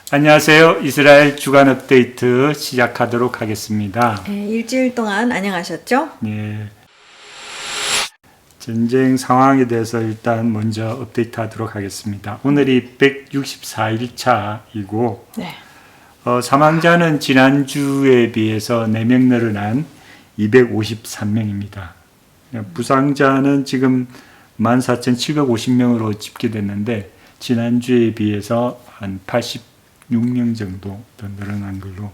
안녕하세요. 이스라엘 주간 업데이트 시작하도록 하겠습니다. 네, 일주일 동안 안녕하셨죠? 네. 전쟁 상황에 대해서 일단 먼저 업데이트 하도록 하겠습니다. 오늘이 164일차이고 네. 사망자는 지난주에 비해서 4명 늘어난 253명입니다. 부상자는 지금 14,750명으로 집계됐는데 지난주에 비해서 한 86명 정도 더 늘어난 걸로.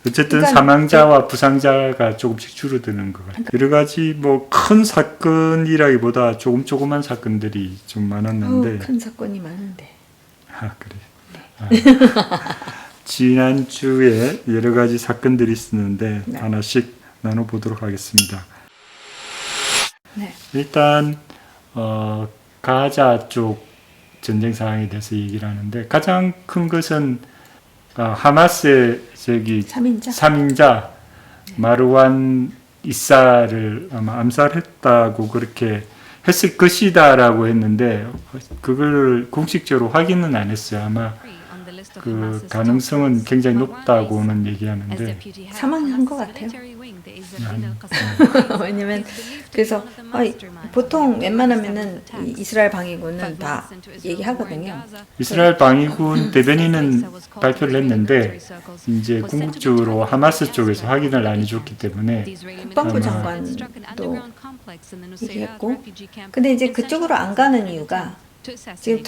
어쨌든 그러니까 사망자와 부상자가 조금씩 줄어드는 것 같아요. 여러 가지 뭐 큰 사건이라기보다 조그만 사건들이 좀 많았는데. 큰 사건이 많은데. 그래. 지난주에 여러 가지 사건들이 있었는데 네. 하나씩 나눠보도록 하겠습니다. 네. 일단 가자 쪽 전쟁 상황에 대해서 얘기를 하는데 가장 큰 것은 하마스의 3인자 마르완 이사를 아마 암살했다고 그렇게 했을 것이다라고 했는데 그걸 공식적으로 확인은 안 했어요. 아마 그 가능성은 굉장히 높다고는 얘기하는데 사망한 것 같아요. 왜냐면 그래서 보통 웬만하면은 이스라엘 방위군은 다 얘기하거든요. 이스라엘 방위군 대변인은 발표를 했는데 이제 궁극적으로 하마스 쪽에서 확인을 안 해줬기 때문에 국방부 장관도 얘기했고, 근데 이제 그쪽으로 안 가는 이유가 지금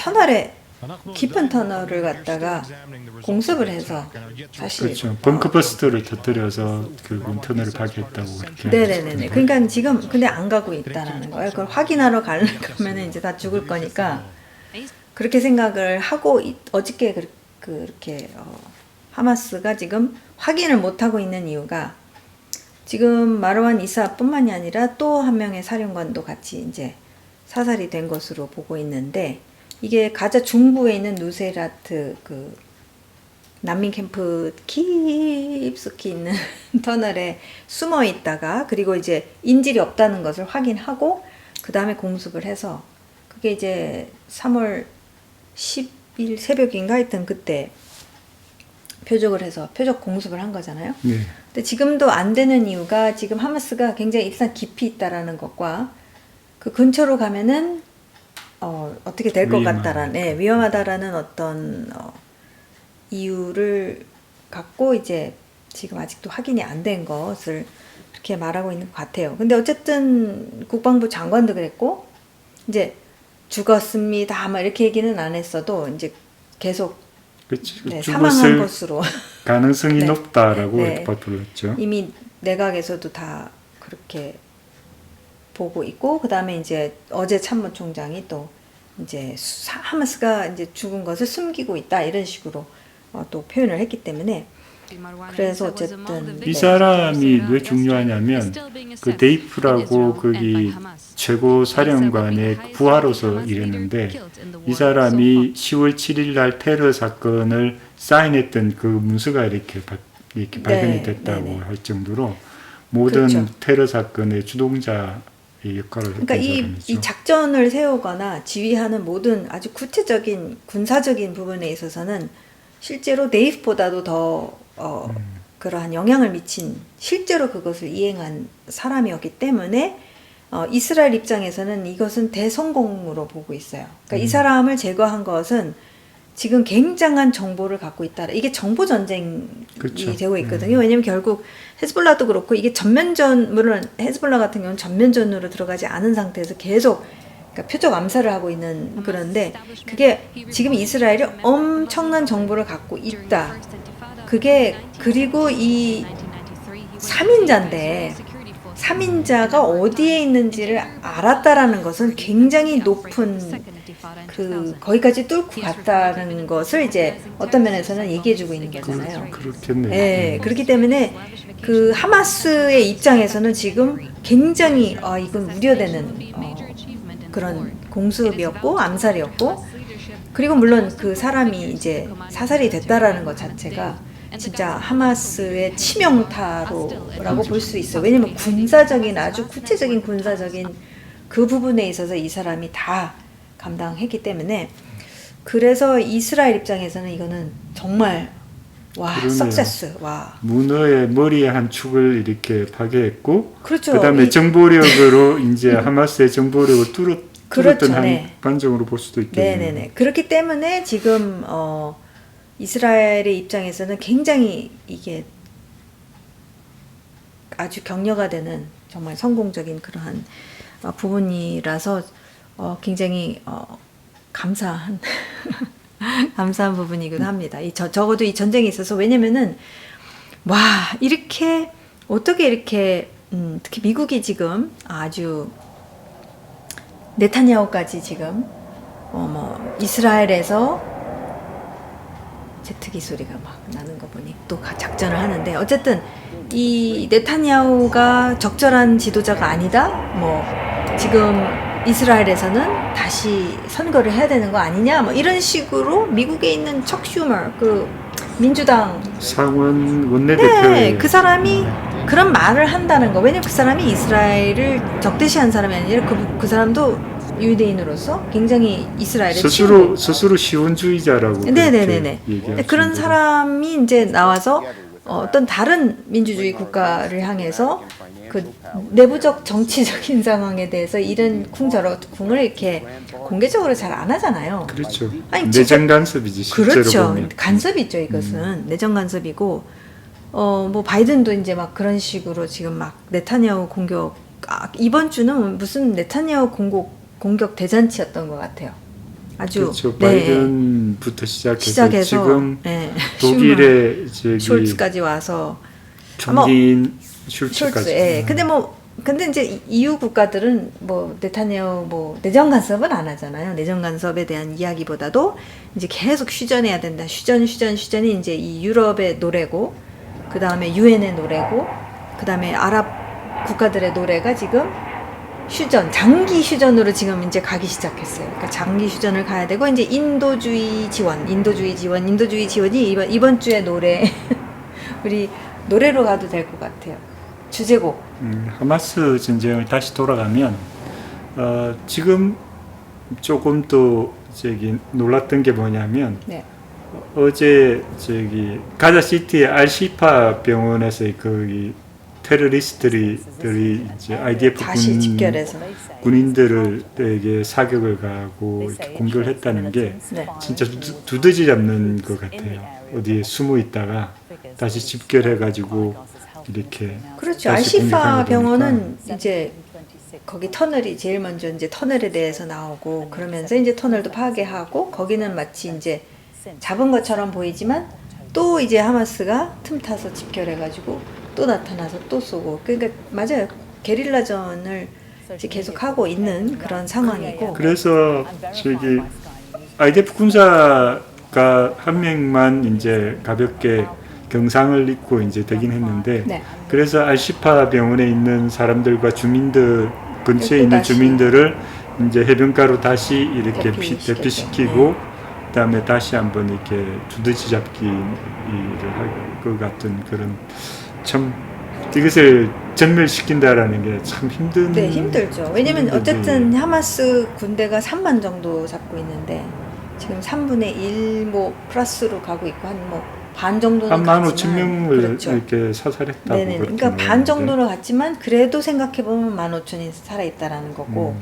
깊은 터널을 갖다가 공습을 해서 사실 그렇죠. 벙커버스터를 터뜨려서 그 터널을 파괴했다고 그렇게. 네네네. 그러니까 지금 근데 안 가고 있다라는 거예요. 그걸 확인하러 가려면 이제 다 죽을 거니까 그렇게 생각을 하고 어저께 그렇게 하마스가 지금 확인을 못 하고 있는 이유가 지금 마르완 이사뿐만이 아니라 또 한 명의 사령관도 같이 이제 사살이 된 것으로 보고 있는데. 이게 가자 중부에 있는 누세라트 그 난민 캠프 깊숙이 있는 터널에 숨어 있다가 그리고 이제 인질이 없다는 것을 확인하고 그 다음에 공습을 해서 그게 이제 3월 10일 새벽인가 하여튼 그때 표적 공습을 한 거잖아요. 네. 근데 지금도 안 되는 이유가 지금 하마스가 굉장히 일단 깊이 있다라는 것과 그 근처로 가면은 어떻게 될 것 같다라는 위험하다라는 어떤 이유를 갖고 이제 지금 아직도 확인이 안 된 것을 그렇게 말하고 있는 것 같아요. 근데 어쨌든 국방부 장관도 그랬고 이제 죽었습니다 막 이렇게 얘기는 안 했어도 이제 계속 사망한 것으로 가능성이 높다라고 발표를 했죠. 이미 내각에서도 다 그렇게 보고 있고 그 다음에 이제 어제 참모총장이 또 이제 하마스가 이제 죽은 것을 숨기고 있다 이런 식으로 또 표현을 했기 때문에 그래서 어쨌든 이 사람이 왜 중요하냐면 그 데이프라고 거기 최고 사령관의 부하로서 일했는데 이 사람이 10월 7일 날 테러 사건을 사인했던 그 문서가 이렇게 발견이 됐다고 할 정도로 모든 그렇죠. 테러 사건의 주동자 역할을 했던 그러니까 사람이죠. 이 작전을 세우거나 지휘하는 모든 아주 구체적인 군사적인 부분에 있어서는 실제로 데이프보다도 더 그러한 영향을 미친 실제로 그것을 이행한 사람이었기 때문에 이스라엘 입장에서는 이것은 대성공으로 보고 있어요. 그러니까 이 사람을 제거한 것은 지금 굉장한 정보를 갖고 있다. 이게 정보 전쟁이 그렇죠. 되고 있거든요. 왜냐하면 결국 헤즈볼라도 그렇고 이게 물론 헤즈볼라 같은 경우는 전면전으로 들어가지 않은 상태에서 계속 그러니까 표적 암살을 하고 있는 그런데 그게 지금 이스라엘이 엄청난 정보를 갖고 있다. 그게 그리고 이 3인자인데 3인자가 어디에 있는지를 알았다라는 것은 굉장히 높은 거기까지 뚫고 갔다는 것을 이제 어떤 면에서는 얘기해주고 있는 거잖아요. 그렇겠네요. 네, 그렇기 때문에 그 하마스의 입장에서는 지금 굉장히 이건 우려되는 그런 공습이었고 암살이었고 그리고 물론 그 사람이 이제 사살이 됐다라는 것 자체가 진짜 하마스의 치명타로라고 볼 수 있어요. 왜냐면 군사적인 아주 구체적인 군사적인 그 부분에 있어서 이 사람이 다 감당했기 때문에 그래서 이스라엘 입장에서는 이거는 정말 와 그러네요. 석세스 와 문어의 머리의 한 축을 이렇게 파괴했고 그렇죠. 그다음에 정보력으로 이제 하마스의 정보력을 뚫었던 그렇죠, 한 네. 반정으로 볼 수도 있겠네요. 네네네. 그렇기 때문에 지금 이스라엘의 입장에서는 굉장히 이게 아주 격려가 되는 정말 성공적인 그러한 부분이라서 굉장히 감사한 감사한 부분이기도 합니다. 적어도 이 전쟁에 있어서 왜냐면은 와 이렇게 어떻게 이렇게 특히 미국이 지금 아주 네타냐후까지 지금 뭐 이스라엘에서 제트기 소리가 막 나는 거 보니 또 작전을 하는데 어쨌든 이 네타냐후가 적절한 지도자가 아니다. 뭐 지금 이스라엘에서는 다시 선거를 해야 되는 거 아니냐. 뭐 이런 식으로 미국에 있는 척 슈머 그 민주당 상원 원내대표의 네, 그 사람이 그런 말을 한다는 거. 왜냐면 그 사람이 이스라엘을 적대시한 사람이 아니라 그 사람도 유대인으로서 굉장히 이스라엘의 스스로 시온주의자라고 네네네네. 얘기하시는 그런 거죠. 사람이 이제 나와서 어떤 다른 민주주의 국가를 향해서 그 내부적 정치적인 상황에 대해서 이런 쿵을 이렇게 공개적으로 잘 안 하잖아요. 그렇죠. 아니, 내정 간섭이지 실제로 그렇죠. 보면. 간섭이죠. 이것은 내정 간섭이고 뭐 바이든도 이제 막 그런 식으로 지금 막 네타냐후 공격 이번 주는 무슨 네타냐후 공격 대잔치였던 것 같아요. 아주 그렇죠. 네. 바이든부터 시작해서 지금 네. 독일의 저기 숄츠까지 와서 총리인 숄츠까지. 숄츠. 예. 근데 이제 EU 국가들은 뭐 네타냐후 뭐 내정 간섭은 안 하잖아요. 내정 간섭에 대한 이야기보다도 이제 계속 휴전해야 된다. 휴전이 이제 이 유럽의 노래고 그 다음에 유엔의 노래고 그 다음에 아랍 국가들의 노래가 지금 장기 휴전으로 지금 이제 가기 시작했어요. 그러니까 장기 휴전을 가야 되고 이제 인도주의 지원이 이번 주에 노래 우리 노래로 가도 될 것 같아요. 주제곡. 하마스 전쟁을 다시 돌아가면 지금 조금 또 저기 놀랐던 게 뭐냐면 네. 어제 저기 가자시티의 알시파 병원에서 거기 테러리스트들이 이제 IDF 다시 집결해서 군인들에게 사격을 가하고 이렇게 공격을 했다는 게 네. 진짜 두더지 잡는 것 같아요. 어디에 숨어 있다가 다시 집결해가지고 이렇게 그렇죠. 다시 알시파 공격하는 병원은 이제 거기 터널이 제일 먼저 이제 터널에 대해서 나오고 그러면서 이제 터널도 파괴하고 거기는 마치 이제 잡은 것처럼 보이지만 또 이제 하마스가 틈타서 집결해가지고 또 나타나서 또 쏘고 그러니까 맞아요. 게릴라전을 이제 계속 하고 있는 그런 상황이고 그래서 저기 IDF 군사가 한 명만 이제 가볍게 경상을 입고 이제 되긴 했는데 네. 그래서 알시파 병원에 있는 사람들과 주민들 근처에 또 있는 다시 주민들을 이제 해변가로 다시 이렇게 네. 대피시키고 그다음에 다시 한번 이렇게 두더지 잡기 일을 할 것 같은 그런 참 이것을 전멸시킨다라는 게 참 힘든. 네, 힘들죠. 왜냐면 어쨌든 하마스 군대가 3만 정도 잡고 있는데 지금 3분의 1 뭐 플러스로 가고 있고 한 뭐 반 정도는 한 갔지만 15,000명을 그렇죠. 이렇게 사살했다고. 네네. 그러니까 반 정도로 갔지만 그래도 생각해 보면 15,000이 살아 있다라는 거고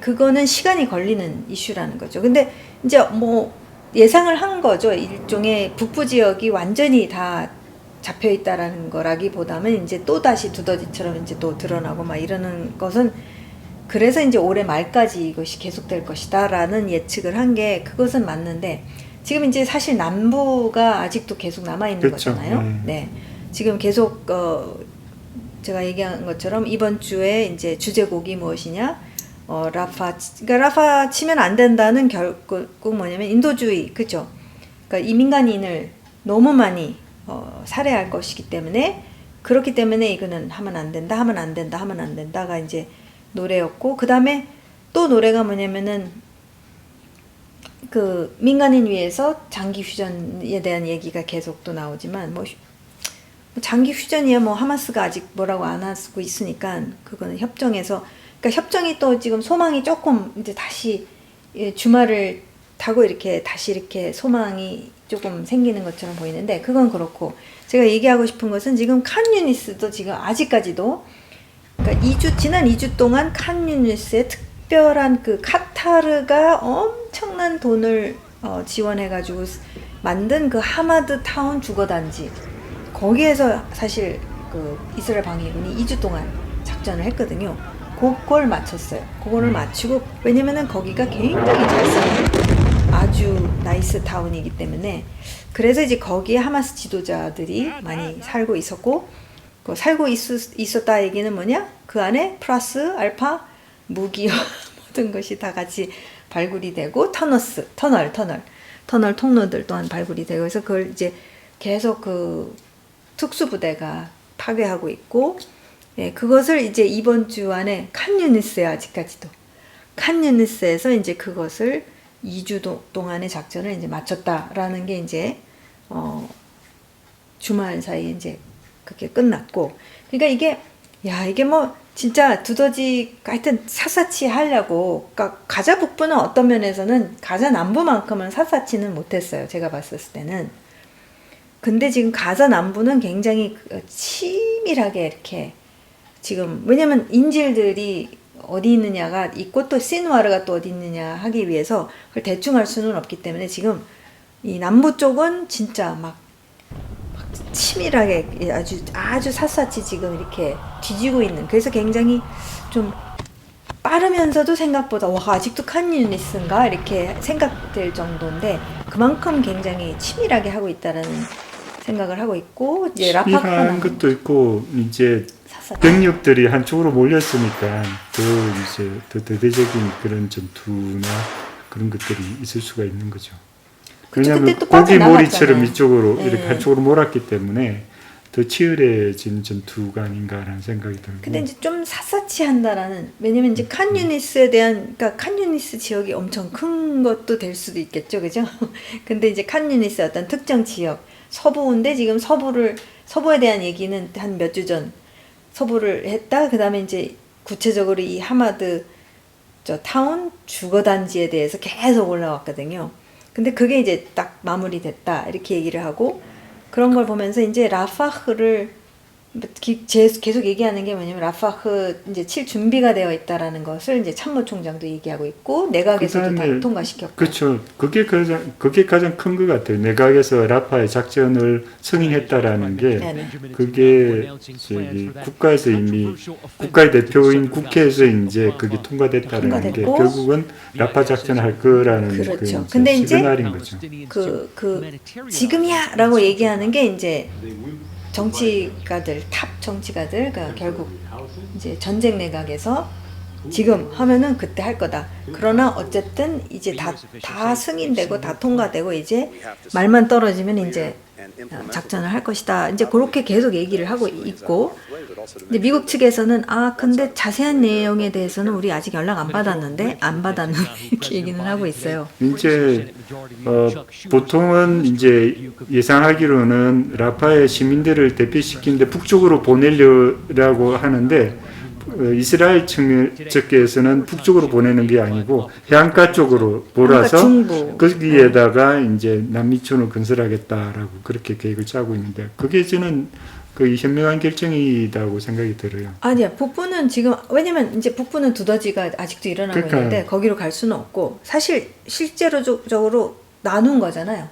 그거는 시간이 걸리는 이슈라는 거죠. 근데 이제 뭐 예상을 한 거죠. 일종의 북부 지역이 완전히 다 잡혀 있다라는 거라기보다는 이제 또 다시 두더지처럼 이제 또 드러나고 막 이러는 것은 그래서 이제 올해 말까지 이것이 계속될 것이다라는 예측을 한 게 그것은 맞는데 지금 이제 사실 남부가 아직도 계속 남아 있는 그렇죠. 거잖아요. 네. 지금 계속 제가 얘기한 것처럼 이번 주에 이제 주제곡이 무엇이냐? 그러니까 라파 치면 안 된다는 결국 뭐냐면 인도주의, 그죠? 그러니까 이 민간인을 너무 많이 살해할 것이기 때문에 그렇기 때문에 이거는 하면 안 된다가 이제 노래였고 그 다음에 또 노래가 뭐냐면은 그 민간인 위해서 장기 휴전에 대한 얘기가 계속 또 나오지만 뭐 장기 휴전이야 뭐 하마스가 아직 뭐라고 안 하고 있으니까 그거는 협정에서 그러니까 협정이 또 지금 소망이 조금 이제 다시 주말을 좋다고 이렇게 다시 이렇게 소망이 조금 생기는 것처럼 보이는데 그건 그렇고 제가 얘기하고 싶은 것은 지금 칸 유니스도 지금 아직까지도 그러니까 지난 2주 동안 칸 유니스의 특별한 그 카타르가 엄청난 돈을 지원해가지고 만든 그 하마드 타운 주거단지 거기에서 사실 그 이스라엘 방위군이 2주 동안 작전을 했거든요. 그걸 마쳤어요. 그거를 마치고 왜냐면은 거기가 굉장히 잘 사는 아주 나이스 타운이기 때문에 그래서 이제 거기에 하마스 지도자들이 많이 살고 있었고 그 살고 있었다 얘기는 뭐냐? 그 안에 플러스 알파 무기와 모든 것이 다 같이 발굴이 되고 터널 통로들 또한 발굴이 되고 그래서 그걸 이제 계속 그 특수부대가 파괴하고 있고 예, 그것을 이제 이번 주 안에 칸 유니스에 아직까지도 칸 유니스에서 이제 그것을 2주 동안의 작전을 이제 마쳤다라는 게 이제 주말 사이에 이제 그게 끝났고 그러니까 이게 뭐 진짜 두더지 하여튼 샅샅이 하려고 그러니까 가자 북부는 어떤 면에서는 가자 남부만큼은 샅샅이는 못했어요. 제가 봤었을 때는. 근데 지금 가자 남부는 굉장히 치밀하게 이렇게 지금 왜냐면 인질들이 어디 있느냐가 있고 또 시누아르가 또 어디 있느냐 하기 위해서 그걸 대충 할 수는 없기 때문에 지금 이 남부 쪽은 진짜 막 치밀하게 아주 샅샅이 지금 이렇게 뒤지고 있는 그래서 굉장히 좀 빠르면서도 생각보다 와 아직도 칸 유니스인가 이렇게 생각될 정도인데 그만큼 굉장히 치밀하게 하고 있다라는 생각을 하고 있고 이제 치밀한 것도 있고 이제 병력들이 한쪽으로 몰렸으니까 더 대대적인 그런 전투나 그런 것들이 있을 수가 있는 거죠. 왜냐하면 고기몰이처럼 이쪽으로 네. 이렇게 한쪽으로 몰았기 때문에 더 치열해진 전투가 아닌가라는 생각이 들고. 근데 이제 좀 샅샅이 한다라는 왜냐면 이제 칸 유니스에 대한 그러니까 칸 유니스 지역이 엄청 큰 것도 될 수도 있겠죠, 그죠? 근데 이제 칸 유니스의 어떤 특정 지역 서부인데 지금 서부에 대한 얘기는 한 몇 주 전 서부를 했다. 그 다음에 이제 구체적으로 이 하마드 타운 주거단지에 대해서 계속 올라왔거든요. 근데 그게 이제 딱 마무리됐다 이렇게 얘기를 하고 그런 걸 보면서 이제 라파흐를 계속 얘기하는 게 뭐냐면 라파흐 이제 칠 준비가 되어 있다라는 것을 이제 참모총장도 얘기하고 있고 내각에서도 다 통과시켰고. 그렇죠. 그게 가장 큰 것 같아요. 내각에서 라파의 작전을 승인했다라는 게 네네. 그게 국가에서 이미 국가의 대표인 국회에서 이제 그게 통과됐다는 게 결국은 라파 작전을 할 거라는 그렇죠. 근데 이제 시그널인 거죠. 지금이야라고 얘기하는 게 이제 정치가들 탑 정치가들 그러니까 결국 이제 전쟁 내각에서 지금 하면은 그때 할 거다. 그러나 어쨌든 이제 다 승인되고 다 통과되고 이제 말만 떨어지면 이제 작전을 할 것이다. 이제 그렇게 계속 얘기를 하고 있고 이제 미국 측에서는 근데 자세한 내용에 대해서는 우리 아직 연락 안 받았는데 이렇게 얘기는 하고 있어요. 이제 보통은 이제 예상하기로는 라파의 시민들을 대피시키는데 북쪽으로 보내려고 하는데 이스라엘 측에서는 북쪽으로 보내는 게 아니고 해안가 쪽으로 몰아서 거기에다가 이제 남미촌을 건설하겠다라고 그렇게 계획을 짜고 있는데 그게 저는 그 현명한 결정이라고 생각이 들어요. 아니야, 북부는 지금 왜냐면 이제 북부는 두더지가 아직도 일어나고 있는데 거기로 갈 수는 없고 사실 실제로적으로 나눈 거잖아요.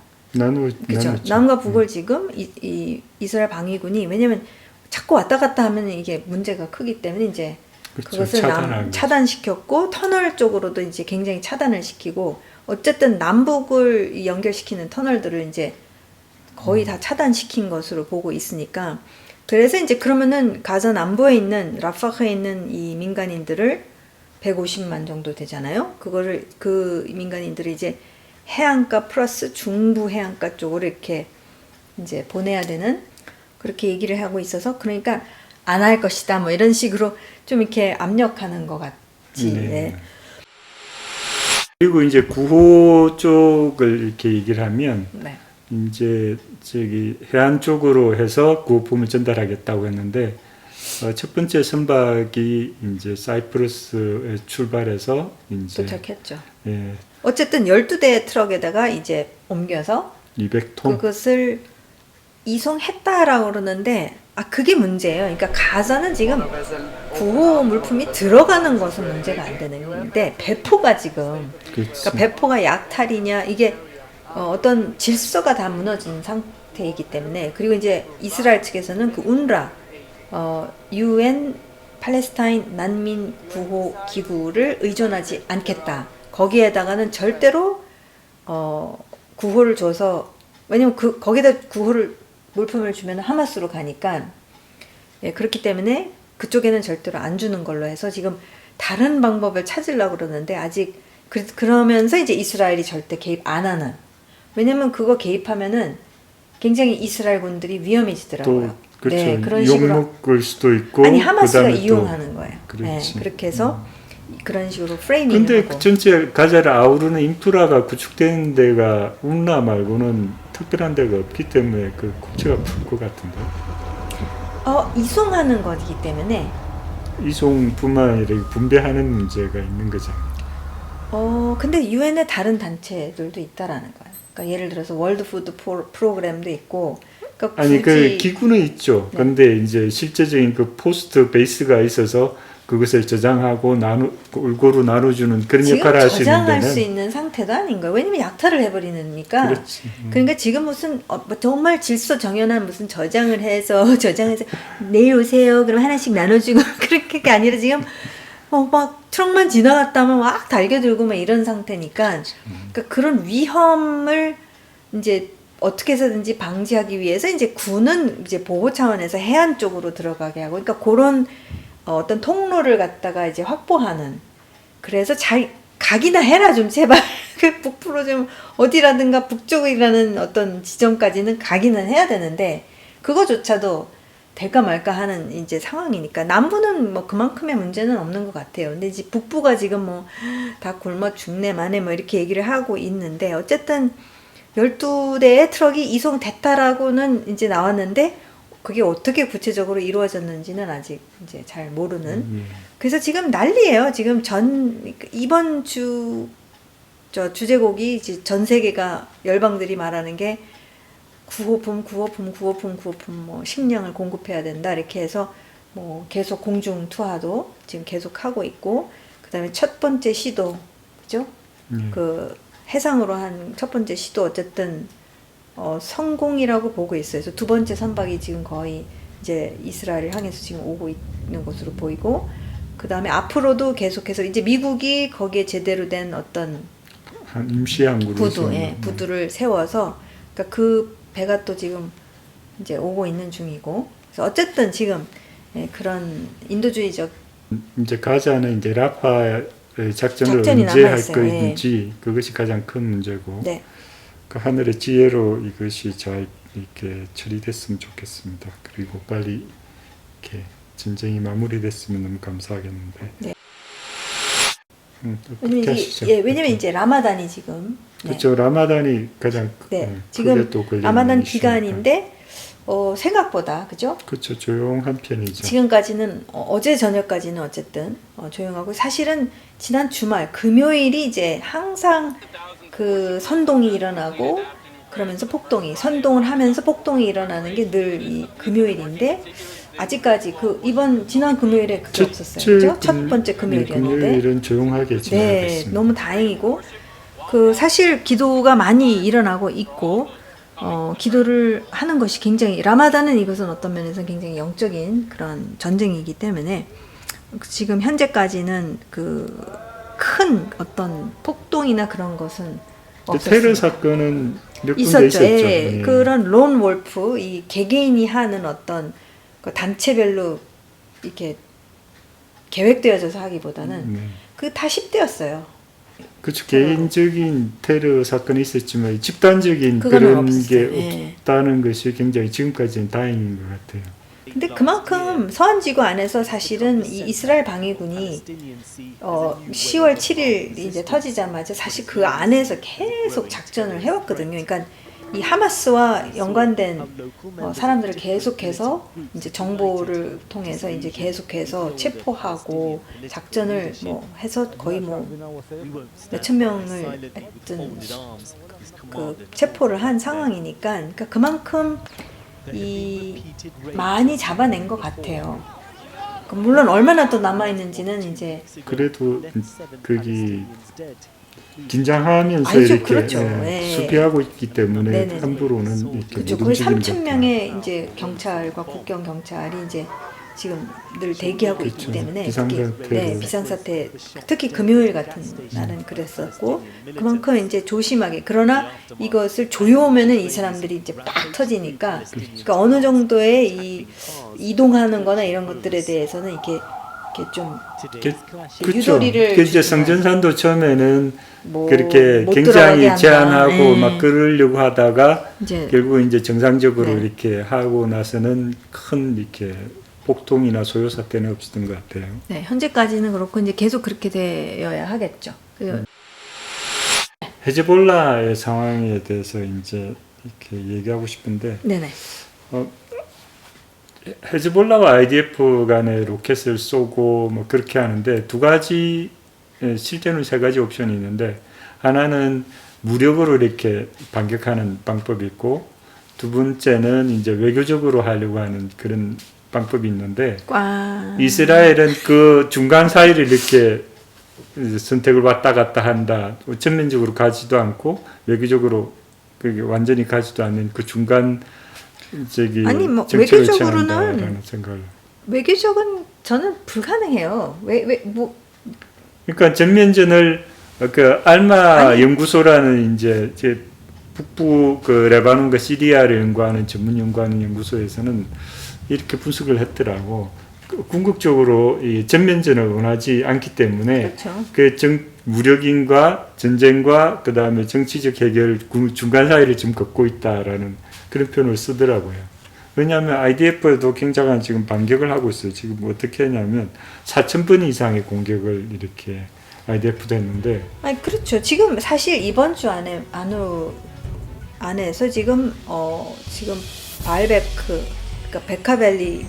그렇죠. 남과 북을 지금 이 이스라엘 방위군이 왜냐면 자꾸 왔다 갔다 하면 이게 문제가 크기 때문에 이제 그것을 차단시켰고 터널 쪽으로도 이제 굉장히 차단을 시키고 어쨌든 남북을 연결시키는 터널들을 이제 거의 다 차단시킨 것으로 보고 있으니까 그래서 이제 그러면은 가자 남부에 있는 라파흐에 있는 이 민간인들을 150만 정도 되잖아요. 그거를 그 민간인들을 이제 해안가 플러스 중부 해안가 쪽으로 이렇게 이제 보내야 되는 그렇게 얘기를 하고 있어서 그러니까 안 할 것이다 뭐 이런 식으로 좀 이렇게 압력하는 것 같지. 네. 그리고 이제 구호 쪽을 이렇게 얘기를 하면 네. 이제 저기 해안 쪽으로 해서 구호품을 전달하겠다고 했는데 첫 번째 선박이 이제 사이프러스에 출발해서 이제 도착했죠. 예, 어쨌든 12대의 트럭에다가 이제 옮겨서 200톤. 그것을 이송했다라고 그러는데 그게 문제예요. 그러니까 가서는 지금 구호 물품이 들어가는 것은 문제가 안 되는 건데 배포가 지금 그렇지. 그러니까 배포가 약탈이냐 이게 어떤 질서가 다 무너진 상태이기 때문에 그리고 이제 이스라엘 측에서는 그 운라 UN 팔레스타인 난민 구호 기구를 의존하지 않겠다. 거기에다가는 절대로 구호를 줘서 왜냐면 거기다 구호를 물품을 주면 하마스로 가니까 예, 그렇기 때문에 그쪽에는 절대로 안 주는 걸로 해서 지금 다른 방법을 찾으려고 그러는데 아직 그러면서 이제 이스라엘이 절대 개입 안 하는 왜냐면 그거 개입하면은 굉장히 이스라엘 군들이 위험해지더라고요. 또 그렇죠. 네, 그런 식으로 욕먹을 수도 있고 아니 하마스가 그다음에 또 이용하는 거예요. 그렇지. 네, 그렇게 해서 그런 식으로 프레이밍을 근데 하고 그 전체 가자를 아우르는 인프라가 구축되는 데가 운라 말고는 특별한 데가 없기 때문에 그 국채가 풀 것 같은데. 이송하는 거기 때문에 이송뿐만 아니라 분배하는 문제가 있는 거잖아요. 근데 유엔의 다른 단체들도 있다라는 거예요. 그러니까 예를 들어서 월드 푸드 프로그램도 있고 그러니까 아니 그 굳이 기구는 있죠. 네. 근데 이제 실제적인 그 포스트 베이스가 있어서 그것을 저장하고 골고루 나눠주는 그런 지금 역할을 할 수 있는 저장할 데는 수 있는 상태도 아닌 거예요. 왜냐면 약탈을 해버리니까. 그렇지. 그러니까 지금 무슨 뭐 정말 질서 정연한 무슨 저장을 해서 내일 오세요. 그럼 하나씩 나눠주고 그렇게 아니라 지금 막 트럭만 지나갔다면 막 달겨들고 막 이런 상태니까 그러니까 그런 위험을 이제 어떻게 해서든지 방지하기 위해서 이제 군은 이제 보호 차원에서 해안 쪽으로 들어가게 하고 그러니까 그런 어떤 통로를 갖다가 이제 확보하는 그래서 잘 가기나 해라 좀 제발 그 북부로 좀 어디라든가 북쪽이라는 어떤 지점까지는 가기는 해야 되는데 그거조차도 될까 말까 하는 이제 상황이니까 남부는 뭐 그만큼의 문제는 없는 것 같아요. 근데 이제 북부가 지금 뭐 다 굶어 죽네 마네 뭐 이렇게 얘기를 하고 있는데 어쨌든 12대의 트럭이 이송됐다라고는 이제 나왔는데 그게 어떻게 구체적으로 이루어졌는지는 아직 이제 잘 모르는. 그래서 지금 난리예요. 지금 이번 주제곡이 이제 전 세계가 열방들이 말하는 게 구호품 뭐 식량을 공급해야 된다 이렇게 해서 뭐 계속 공중 투하도 지금 계속 하고 있고 그다음에 첫 번째 시도 그죠? 그 해상으로 한 첫 번째 시도 어쨌든 성공이라고 보고 있어요. 그래서 두 번째 선박이 지금 거의 이제 이스라엘을 향해서 지금 오고 있는 것으로 보이고, 그 다음에 앞으로도 계속해서 이제 미국이 거기에 제대로 된 어떤 한 임시 항구를 부두를 세워서, 그러니까 그 배가 또 지금 이제 오고 있는 중이고, 그래서 어쨌든 지금 그런 인도주의적 이제 가자는 이제 라파의 작전을 작전이 언제 할 남아있어요. 것인지 그것이 가장 큰 문제고. 네. 그 하늘의 지혜로 이것이 잘 이렇게 처리됐으면 좋겠습니다. 그리고 빨리 이렇게 전쟁이 마무리됐으면 너무 감사하겠는데. 네. 왜냐면 이제 라마단이 지금 그렇죠. 라마단이 가장 지금 또 라마단 이슈니까. 기간인데 생각보다 그죠? 그렇죠. 조용한 편이죠. 지금까지는 어제 저녁까지는 어쨌든 조용하고, 사실은 지난 주말 금요일이 이제 항상 그 선동이 일어나고 그러면서 폭동이 선동을 하면서 폭동이 일어나는 게 늘 이 금요일인데, 아직까지 지난 금요일에 그게 없었어요. 그죠? 첫 번째 금요일이었는데. 금요일은 조용하게 지나갔습니다. 너무 다행이고, 사실 기도가 많이 일어나고 있고, 기도를 하는 것이 굉장히, 라마단은 이것은 어떤 면에서 굉장히 영적인 그런 전쟁이기 때문에 지금 현재까지는 큰 어떤 폭동이나 그런 것은 없었습니다. 테러 사건은 몇 군데 있었죠. 있었죠. 그런 론 wolf, 이 개개인이 하는 어떤 그 단체별로 이렇게 계획되어져서 하기보다는 그 다 10대였어요. 그렇죠. 개인적인 테러 사건이 있었지만 집단적인 그거는 그런 없었어요. 게 없다는 것이 굉장히 지금까지는 다행인 것 같아요. 근데 그만큼 서한지구 안에서 사실은 이 이스라엘 방위군이 10월 7일 이제 터지자마자 사실 그 안에서 계속 작전을 해왔거든요. 그러니까 이 하마스와 연관된 사람들을 계속해서 이제 정보를 통해서 이제 계속해서 체포하고 작전을 뭐 해서 거의 뭐 몇천 명을 하여튼 그 체포를 한 상황이니까 그러니까 그만큼 이 많이 잡아낸 것 같아요. 물론 얼마나 또 남아 있는지는 이제 그래도 거기 긴장하면서 알죠, 이렇게 그렇죠. 예. 수비하고 있기 때문에 네네네. 함부로는 이렇게 그렇죠. 못 거의 움직이는 3천 것 명의 이제 경찰과 국경 경찰이 이제 지금 늘 대기하고 그렇죠. 있기 때문에 비상사태로. 네, 비상사태 특히 금요일 같은 날은 그랬었고 그만큼 이제 조심하게 그러나 이것을 조여오면은 이 사람들이 이제 빡 터지니까 그러니까 어느 정도의 이 이동하는 거나 이런 것들에 대해서는 이렇게 좀 그렇죠. 유도리를 그 이제 주지만 성전산도 처음에는 뭐 그렇게 못 들어가게 굉장히 한다. 제한하고 네. 막 끌으려고 하다가 이제 결국 이제 정상적으로 네. 이렇게 하고 나서는 큰 이렇게 폭동이나 소요 사태는 없었던 것 같아요. 네, 현재까지는 그렇고 이제 계속 그렇게 되어야 하겠죠. 헤즈볼라의 상황에 대해서 이제 이렇게 얘기하고 싶은데 네네. 헤즈볼라와 IDF 간에 로켓을 쏘고 뭐 그렇게 하는데 두 가지 실제는 세 가지 옵션이 있는데 하나는 무력으로 이렇게 반격하는 방법이 있고 두 번째는 이제 외교적으로 하려고 하는 그런 방법이 있는데 이스라엘은 그 중간 사이를 이렇게 선택을 왔다 갔다 한다. 전면적으로 가지도 않고 외교적으로 그게 완전히 가지도 않는 그 중간 아니 뭐 정책을 외교적으로는 취한다라는 생각을. 외교적은 저는 불가능해요. 뭐 그러니까 전면전을 그 알마 연구소라는 이제 북부 그 레바논과 시리아를 연구하는 전문 연구하는 연구소에서는 이렇게 분석을 했더라고. 궁극적으로 이 전면전을 원하지 않기 때문에 그렇죠. 그 무력인과 전쟁과 그 다음에 정치적 해결 중간 사이를 지금 걷고 있다라는 그런 표현을 쓰더라고요. 왜냐하면 IDF도 굉장한 지금 반격을 하고 있어요. 지금 어떻게 하냐면 4,000번 이상의 공격을 이렇게 IDF도 했는데. 아니 그렇죠. 지금 사실 이번 주 안에서 지금 지금 바알베크 그러니까 베카밸리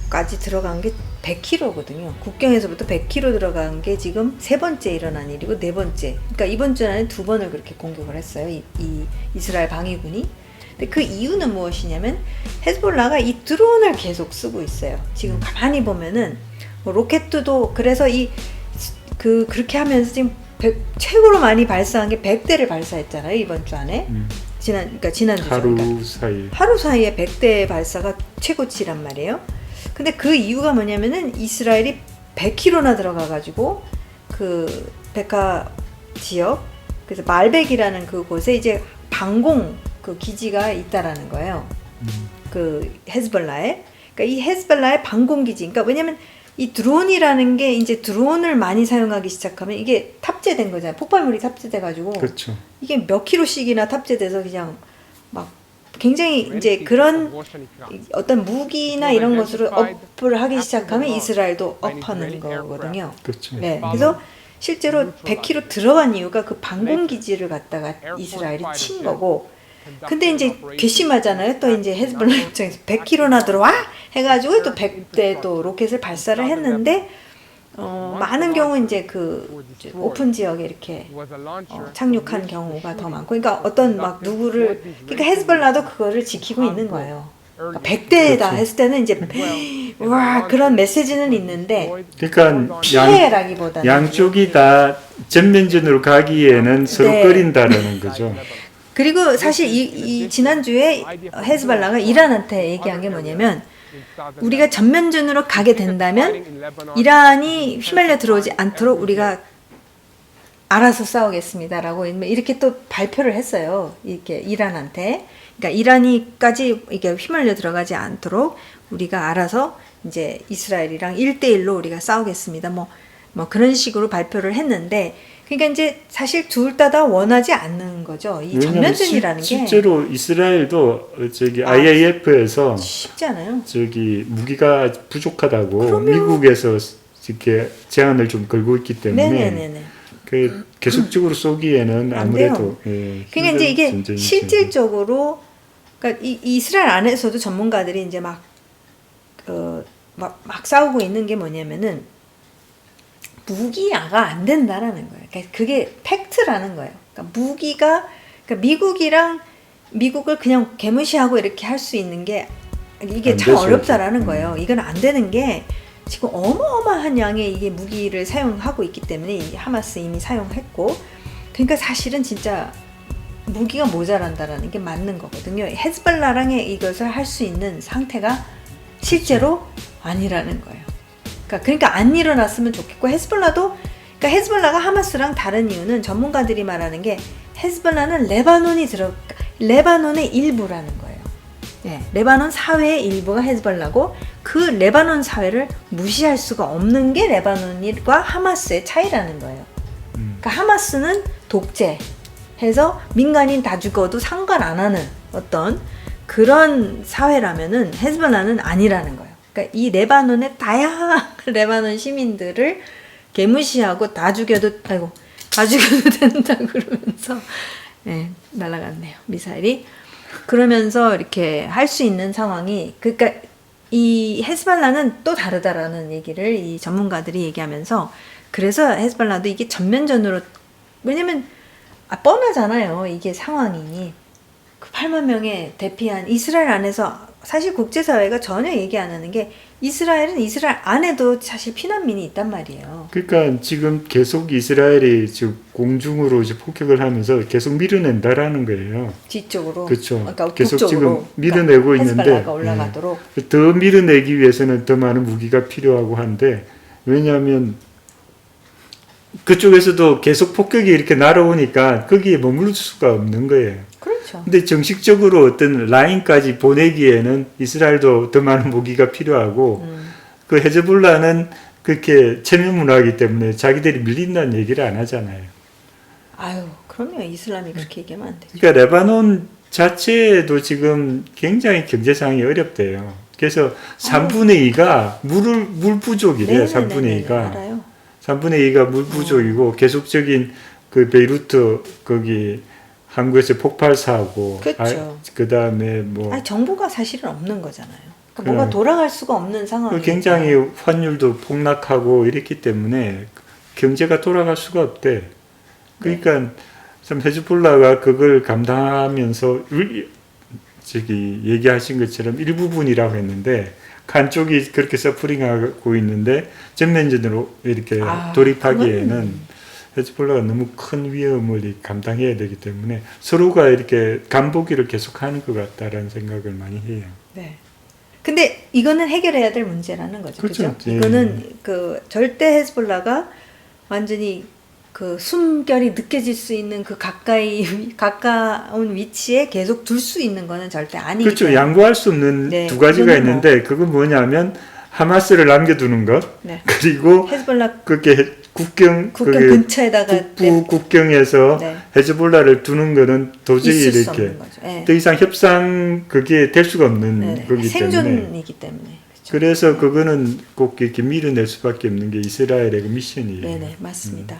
까지 들어간 게 100km거든요. 국경에서부터 100km 들어간 게 지금 세 번째 일어난 일이고 네 번째. 그러니까 이번 주 안에 두 번을 그렇게 공격을 했어요. 이 이스라엘 방위군이. 근데 그 이유는 무엇이냐면 헤즈볼라가 이 드론을 계속 쓰고 있어요. 지금 가만히 보면은 뭐 로켓도 그래서 그렇게 하면서 지금 최고로 많이 발사한 게 100대를 발사했잖아요. 이번 주 안에. 지난주 하루 사이에 100대 발사가 최고치란 말이에요. 근데 그 이유가 뭐냐면은 이스라엘이 100km나 들어가가지고 그 베카 지역 그래서 말백이라는 그곳에 이제 방공 그 기지가 있다라는 거예요. 그 헤즈볼라에. 그러니까 이 헤즈볼라의 방공 기지. 그러니까 왜냐면 이 드론이라는 게 이제 드론을 많이 사용하기 시작하면 이게 탑재된 거잖아요. 폭발물이 탑재돼가지고. 그렇죠. 이게 몇 킬로씩이나 탑재돼서 그냥 막 굉장히 이제 그런 어떤 무기나 이런 것으로 업을 하기 시작하면 이스라엘도 업하는 거거든요. 그렇죠. 네, 그래서 실제로 100km 들어간 이유가 그 방공 기지를 갖다가 이스라엘이 친 거고. 근데 이제 괘씸하잖아요. 또 이제 헤즈볼라 입장에서 100km나 들어와 해가지고 또 100대 또 로켓을 발사를 했는데 많은 경우 이제 그 오픈 지역에 이렇게 착륙한 경우가 더 많고, 그러니까 어떤 막 누구를 그러니까 헤즈볼라도 그거를 지키고 있는 거예요. 그러니까 100대다 그렇죠. 했을 때는 이제 와 그런 메시지는 있는데 그러니까 피해라기보다는 양쪽이 다 전면전으로 가기에는 서로 꺼린다라는 거죠. 그리고 사실 이 지난주에 헤즈볼라가 이란한테 얘기한 게 뭐냐면 우리가 전면전으로 가게 된다면 이란이 휘말려 들어오지 않도록 우리가 알아서 싸우겠습니다라고 이렇게 또 발표를 했어요. 이렇게 이란한테. 그러니까 이란이까지 이게 휘말려 들어가지 않도록 우리가 알아서 이제 이스라엘이랑 1대1로 우리가 싸우겠습니다. 뭐 그런 식으로 발표를 했는데, 그러니까 이제 사실 둘 다 원하지 않는 거죠. 이 전면전이라는 게 실제로 이스라엘도 IAF에서 쉽지 않아요. 무기가 부족하다고 그러면... 미국에서 이렇게 제한을 좀 걸고 있기 때문에 네네네네. 그 계속적으로 쏘기에는 안 돼요. 아무래도 예, 그러니까 이제 이게 전쟁이죠. 실질적으로 그러니까 이스라엘 안에서도 전문가들이 이제 막 싸우고 있는 게 뭐냐면은 무기화가 안 된다라는 거예요. 그러니까 그게 팩트라는 거예요. 그러니까 그러니까 미국을 그냥 개무시하고 이렇게 할 수 있는 게 이게 안 참 되죠. 어렵다라는 거예요. 이건 안 되는 게 지금 어마어마한 양의 이게 무기를 사용하고 있기 때문에 이 하마스 이미 사용했고, 그러니까 사실은 진짜 무기가 모자란다라는 게 맞는 거거든요. 헤즈볼라랑 이것을 할 수 있는 상태가 실제로 아니라는 거예요. 그러니까 안 일어났으면 좋겠고, 그러니까 헤즈볼라가 하마스랑 다른 이유는 전문가들이 말하는 게 헤즈볼라는 레바논의 일부라는 거예요. 예, 레바논 사회의 일부가 헤즈볼라고 그 레바논 사회를 무시할 수가 없는 게 레바논과 하마스의 차이라는 거예요. 그러니까 하마스는 독재해서 민간인 다 죽어도 상관 안 하는 어떤 그런 사회라면은 헤즈볼라는 아니라는 거예요. 그러니까 이 레바논의 다양한 레바논 시민들을 개무시하고 다 죽여도 된다 그러면서 날아갔네요, 미사일이. 그러면서 이렇게 할 수 있는 상황이, 그러니까 이 헤즈볼라는 또 다르다라는 얘기를 이 전문가들이 얘기하면서, 그래서 헤즈볼라도 이게 전면전으로, 왜냐면 뻔하잖아요, 이게 상황이. 그 8만 명의 대피한 이스라엘 안에서 사실 국제사회가 전혀 얘기 안 하는 게 이스라엘 안에도 사실 피난민이 있단 말이에요. 그러니까 지금 계속 이스라엘이 지금 공중으로 이제 폭격을 하면서 계속 밀어낸다라는 거예요. 뒤쪽으로. 그렇죠. 그러니까 계속 북쪽으로, 지금 밀어내고 그러니까 있는데 헤즈볼라가 올라가도록. 더 밀어내기 위해서는 더 많은 무기가 필요하고 한데, 왜냐하면 그쪽에서도 계속 폭격이 이렇게 날아오니까 거기에 머물 수가 없는 거예요. 그렇죠. 근데 정식적으로 어떤 라인까지 보내기에는 이스라엘도 더 많은 무기가 필요하고, 그 헤즈볼라는 그렇게 체면문화이기 때문에 자기들이 밀린다는 얘기를 안 하잖아요. 아유, 그럼요. 이슬람이 그렇게 얘기하면 안 되죠. 그러니까 레바논 자체도 지금 굉장히 경제 상황이 어렵대요. 그래서 3분의 2가 물 부족이래요. 3분의 2가. 알아요. 3분의 2가 물 부족이고 계속적인 그 베이루트 거기 한국에서 폭발 사고, 그렇죠. 그다음에 뭐 정보가 사실은 없는 거잖아요. 그러니까 뭐가 돌아갈 수가 없는 상황이. 굉장히 환율도 폭락하고 이랬기 때문에 경제가 돌아갈 수가 없대. 그러니까 참 헤즈볼라가 그걸 감당하면서 저기 얘기하신 것처럼 일부분이라고 했는데, 간 쪽이 그렇게 서프링하고 있는데 전면전으로 이렇게 돌입하기에는 헤즈볼라가 너무 큰 위험을 감당해야 되기 때문에 서로가 이렇게 간보기를 계속하는 것 같다라는 생각을 많이 해요. 네. 근데 이거는 해결해야 될 문제라는 거죠. 그렇죠. 그죠? 이거는 그 절대 헤즈볼라가 완전히 그 숨결이 느껴질 수 있는 그 가까운 위치에 계속 둘 수 있는 거는 절대 아니기 그렇죠. 때문에. 양보할 수 없는 두 가지가 있는데, 그건 뭐냐면 하마스를 남겨두는 것, 그리고 헤즈볼라 그게 국경 근처에다가 북부 국경에서 헤즈볼라를 두는 거는 도저히 이렇게 더 이상 협상 그게 될 수가 없는 거기 생존이기 때문에. 그렇죠. 그래서 그거는 꼭 이렇게 밀어낼 수밖에 없는 게 이스라엘의 그 미션이에요. 네네, 맞습니다.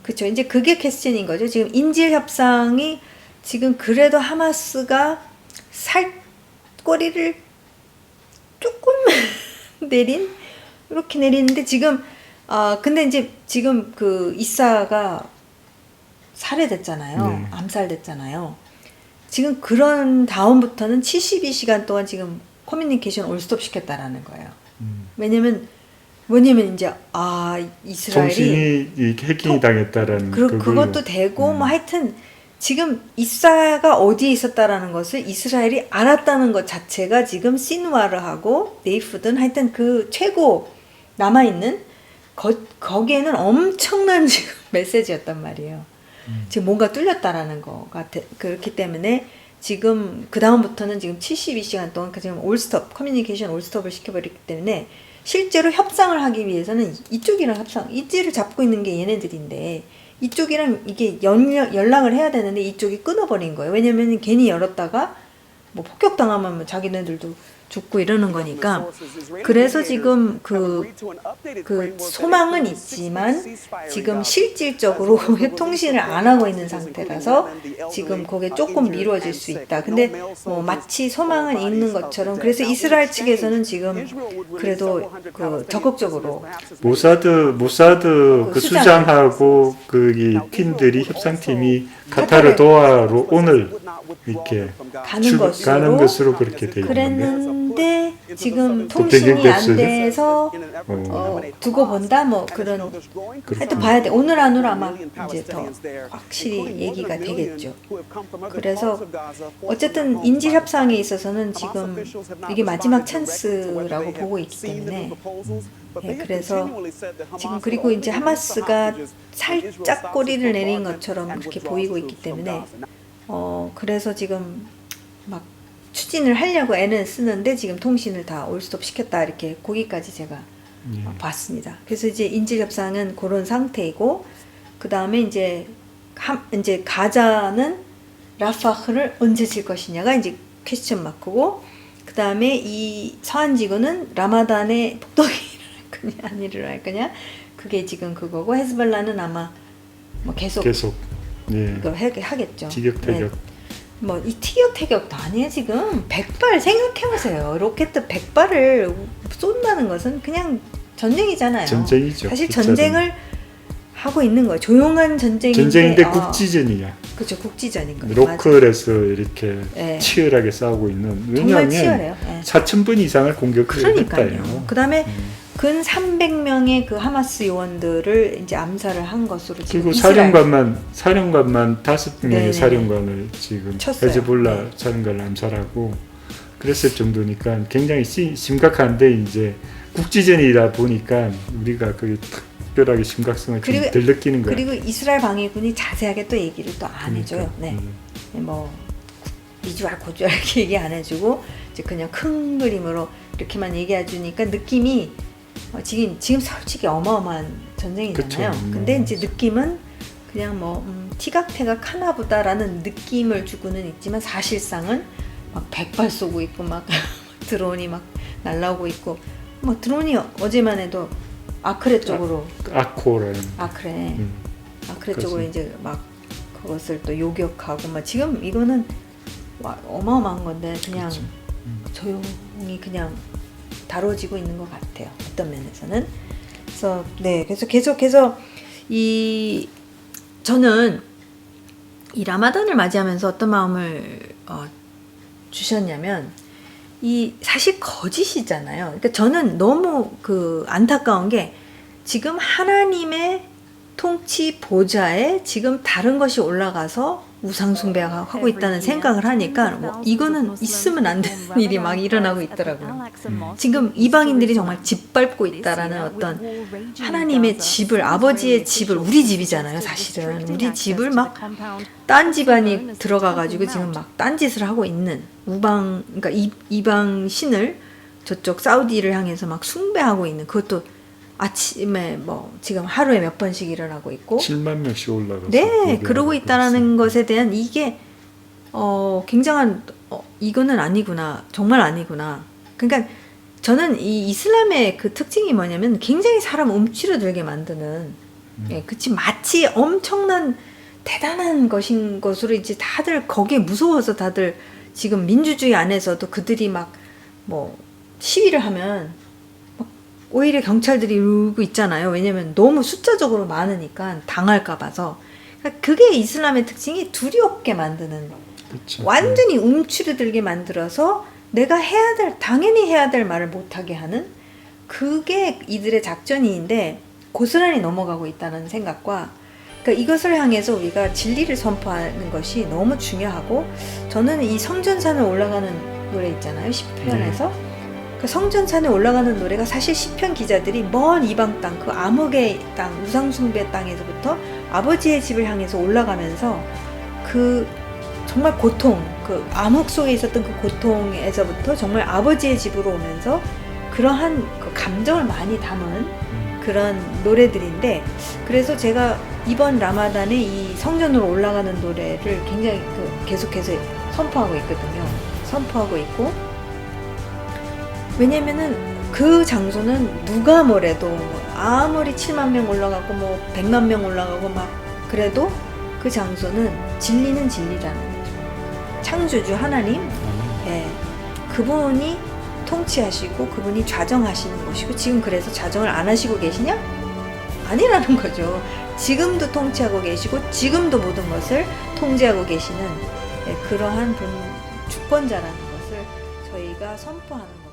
그렇죠. 이제 그게 퀘스천인 거죠. 지금 인질 협상이 지금 그래도 하마스가 꼬리를 조금 이렇게 내리는데 지금 근데 이제 지금 그 이사가 살해됐잖아요. 암살됐잖아요. 지금 그런 다음부터는 72시간 동안 지금 커뮤니케이션 올스톱 시켰다라는 거예요. 왜냐면 이제 이스라엘이 정신이 해킹이 당했다라는 그것도 되고 뭐 하여튼 지금 이사가 어디에 있었다라는 것을 이스라엘이 알았다는 것 자체가 지금 시누아르하고 네이프든 하여튼 그 최고 남아있는 거기에는 엄청난 지금 메시지였단 말이에요. 지금 뭔가 뚫렸다라는 거가 그렇기 때문에 지금 그 다음부터는 지금 72시간 동안 지금 커뮤니케이션 올스톱을 시켜버렸기 때문에 실제로 협상을 하기 위해서는 이쪽이랑 이지를 잡고 있는 게 얘네들인데 이쪽이랑 이게 연락을 해야 되는데 이쪽이 끊어버린 거예요. 왜냐면 괜히 열었다가 뭐 폭격당하면 자기네들도 죽고 이러는 거니까. 그래서 지금 그 소망은 있지만 지금 실질적으로 통신을 안 하고 있는 상태라서 지금 그게 조금 미뤄질 수 있다. 근데 마치 소망은 있는 것처럼, 그래서 이스라엘 측에서는 지금 그래도 그 적극적으로 모사드 그 수장하고 그 팀들이 협상팀이 카타르 도하로 오늘 이렇게 가는 것으로 그렇게 돼 있는데, 그랬는데 지금 통신이 안 돼서 두고 본다 뭐 그런, 하여튼 봐야 돼. 오늘 안으로 아마 이제 더 확실히 얘기가 되겠죠. 그래서 어쨌든 인질 협상에 있어서는 지금 이게 마지막 찬스라고 보고 있기 때문에, 네, 그래서 지금 그리고 이제 하마스가 살짝 꼬리를 내린 것처럼 그렇게 보이고 있기 때문에 그래서 지금 막 추진을 하려고 애는 쓰는데 지금 통신을 다 올스톱 시켰다, 이렇게 거기까지 제가 봤습니다. 그래서 이제 인질 협상은 그런 상태이고, 그 다음에 이제 가자는 라파흐를 언제 질 것이냐가 이제 퀘스천 마크고, 그 다음에 이 서한 지구는 라마단에 폭동이 일어날 거냐 안 일어날 거냐, 그게 지금 그거고, 헤즈볼라는 아마 뭐 계속 예. 이거 하겠죠. 티격태격. 네. 뭐 이 티격태격도 아니에요. 지금 100발 생각해보세요. 로켓 100발을 쏜다는 것은 그냥 전쟁이잖아요. 전쟁이죠. 사실 전쟁을 하고 있는 거예요. 조용한 전쟁인데 국지전이야. 그렇죠. 국지전인 거예요. 로컬에서 이렇게 네. 치열하게 싸우고 있는. 정말 왜냐하면 치열해요. 네. 4,000분 이상을 공격을 했다요. 그 다음에 근 300명의 그 하마스 요원들을 이제 암살을 한 것으로 지금. 그리고 사령관만 5명의 네네. 사령관을 지금 쳤어요. 헤즈볼라 네. 사령관을 암살하고 그랬을 정도니까 굉장히 심각한데, 이제 국지전이다 보니까 우리가 그 특별하게 심각성을 좀 덜 느끼는 거예요. 그리고 이스라엘 방위군이 자세하게 또 얘기를 또 안 해줘요. 네. 뭐 이주알 고주알 이렇게 얘기 안 해주고 이제 그냥 큰 그림으로 이렇게만 얘기해 주니까 느낌이 지금 솔직히 어마어마한 전쟁이잖아요. 그쵸. 근데 이제 느낌은 그냥 뭐 티각태각 하나보다라는 느낌을 주고는 있지만, 사실상은 막 100발 쏘고 있고 막 드론이 막 날라오고 있고, 뭐 드론이 어제만 해도 아크레 쪽으로 아코라는 아크레 그렇습니다. 쪽으로 이제 막 그것을 또 요격하고 막, 지금 이거는 어마어마한 건데 그냥 그렇죠. 조용히 그냥 다뤄지고 있는 것 같아요. 어떤 면에서는. 그래서 네, 그래서 계속해서 저는 이 라마단을 맞이하면서 어떤 마음을 주셨냐면, 이 사실 거짓이잖아요. 그러니까 저는 너무 안타까운 게, 지금 하나님의 통치 보좌에 지금 다른 것이 올라가서 우상 숭배하고 있다는 생각을 하니까 뭐 이거는 있으면 안 되는 일이 막 일어나고 있더라고요. 지금 이방인들이 정말 짓밟고 있다라는 어떤 하나님의 집을, 아버지의 집을, 우리 집이잖아요. 사실은 우리 집을 막 딴 집안이 들어가가지고 지금 막 딴짓을 하고 있는 그러니까 이방 신을 저쪽 사우디를 향해서 막 숭배하고 있는, 그것도 아침에 뭐 지금 하루에 몇 번씩 일어나고 있고 7만 명씩 올라가서 네, 그러고 있다라는 것에 대한 이게 굉장한 이거는 아니구나, 정말 아니구나. 그러니까 저는 이 이슬람의 그 특징이 뭐냐면 굉장히 사람 움츠러들게 만드는, 예, 그치, 마치 엄청난 대단한 것으로 이제 다들 거기에 무서워서 다들 지금 민주주의 안에서도 그들이 막 뭐 시위를 하면 오히려 경찰들이 이러고 있잖아요. 왜냐면 너무 숫자적으로 많으니까 당할까 봐서. 그러니까 그게 이슬람의 특징이, 두렵게 만드는, 그렇죠. 완전히 움츠러들게 만들어서 내가 당연히 해야 될 말을 못하게 하는, 그게 이들의 작전인데 고스란히 넘어가고 있다는 생각과, 그러니까 이것을 향해서 우리가 진리를 선포하는 것이 너무 중요하고, 저는 이 성전산을 올라가는 노래 있잖아요. 시편에서. 그 성전산에 올라가는 노래가 사실 시편 기자들이 먼 이방 땅, 그 암흑의 땅, 우상숭배 땅에서부터 아버지의 집을 향해서 올라가면서 그 정말 고통, 그 암흑 속에 있었던 그 고통에서부터 정말 아버지의 집으로 오면서 그러한 그 감정을 많이 담은 그런 노래들인데, 그래서 제가 이번 라마단에 이 성전으로 올라가는 노래를 굉장히 계속해서 선포하고 있거든요. 선포하고 있고, 왜냐면은 그 장소는 누가 뭐래도 아무리 7만 명 올라가고 뭐 100만 명 올라가고 막 그래도 그 장소는 진리는 진리라는 거죠. 창조주 하나님, 예, 그분이 통치하시고 그분이 좌정하시는 것이고 지금 그래서 좌정을 안 하시고 계시냐? 아니라는 거죠. 지금도 통치하고 계시고 지금도 모든 것을 통제하고 계시는, 예, 그러한 분 주권자라는 것을 저희가 선포하는 거예요.